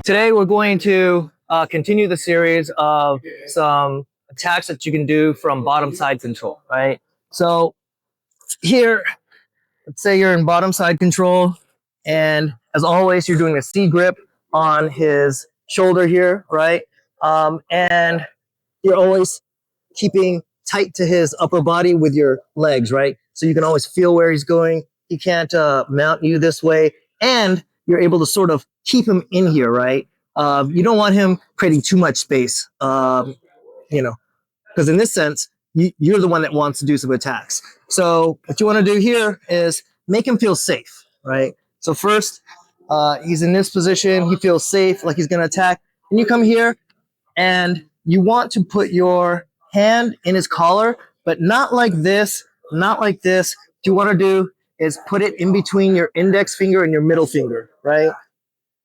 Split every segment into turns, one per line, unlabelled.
Today we're going to continue the series of some attacks that you can do from bottom side control, right? So here, let's say you're in bottom side control, and as always, you're doing a C grip on his shoulder here, right? And you're always keeping tight to his upper body with your legs, right? So you can always feel where he's going. He can't mount you this way, and you're able to sort of keep him in here, right? You don't want him creating too much space, because in this sense, you're the one that wants to do some attacks. So what you want to do here is make him feel safe, right? So first, he's in this position. He feels safe, like he's going to attack. And you come here, and you want to put your hand in his collar, but not like this, not like this. What you want to do is put it in between your index finger and your middle finger, right?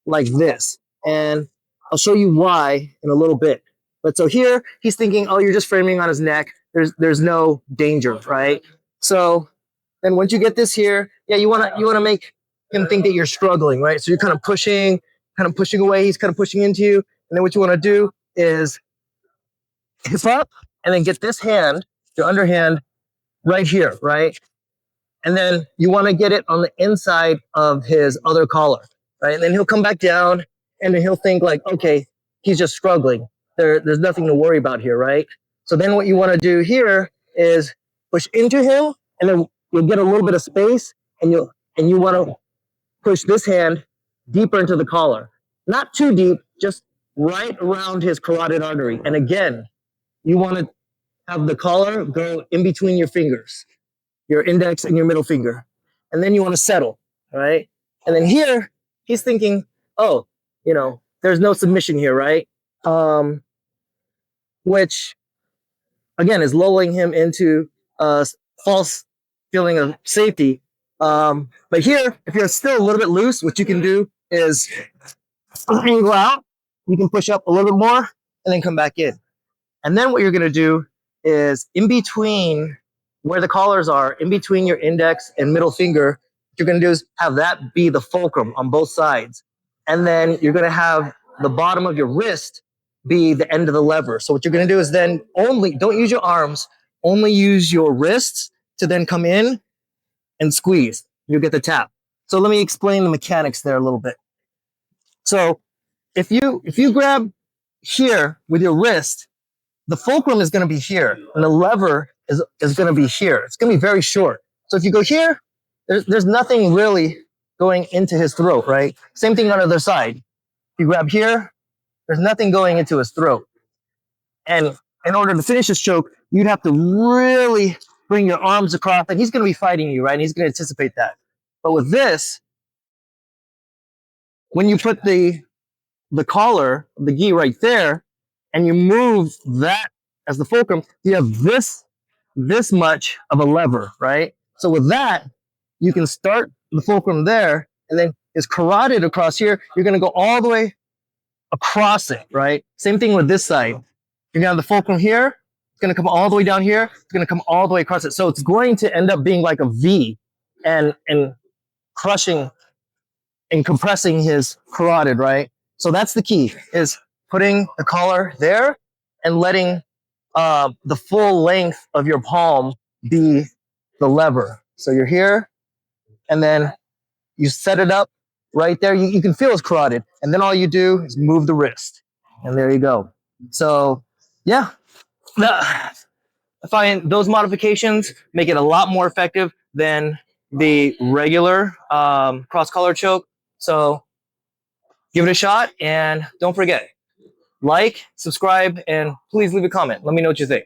Like this. And I'll show you why in a little bit. But so here, he's thinking, oh, you're just framing on his neck. There's no danger, right? So then once you get this here, yeah, you wanna make him think that you're struggling, right? So you're kind of pushing away. He's kind of pushing into you. And then what you want to do is hip up and then get this hand, your underhand, right here, right? And then you want to get it on the inside of his other collar, right? And then he'll come back down, and then he'll think like, okay, he's just struggling. There's nothing to worry about here, right? So then what you want to do here is push into him, and then you'll get a little bit of space, and you want to push this hand deeper into the collar. Not too deep, just right around his carotid artery. And again, you want to have the collar go in between your fingers, your index and your middle finger. And then you want to settle, right? And then here, he's thinking, oh, there's no submission here, right? Which, again, is lulling him into a false feeling of safety. But here, if you're still a little bit loose, what you can do is angle out. You can push up a little bit more and then come back in. And then what you're going to do is in between where the collars are, in between your index and middle finger, what you're going to do is have that be the fulcrum on both sides. And then you're going to have the bottom of your wrist be the end of the lever. So what you're going to do is then don't use your arms, only use your wrists to then come in and squeeze. You'll get the tap. So let me explain the mechanics there a little bit. So if you grab here with your wrist, the fulcrum is going to be here, and the lever is going to be here. It's going to be very short. So if you go here, there's nothing really going into his throat, right? Same thing on the other side. If you grab here, there's nothing going into his throat. And in order to finish his choke, you'd have to really bring your arms across, and he's going to be fighting you, right? And he's going to anticipate that. But with this, when you put the collar, the gi right there, and you move that as the fulcrum, you have this much of a lever, right? So with that, you can start the fulcrum there, and then his carotid across here, you're going to go all the way across it, right? Same thing with this side. You're going to have the fulcrum here. It's going to come all the way down here. It's going to come all the way across it. So it's going to end up being like a V and crushing and compressing his carotid, right? So that's the key, is putting the collar there and letting the full length of your palm be the lever. So you're here, and then you set it up right there. You can feel his carotid, and then all you do is move the wrist, and there you go. So yeah, I find those modifications make it a lot more effective than the regular cross collar choke. So give it a shot, and don't forget, like, subscribe, and please leave a comment. Let me know what you think.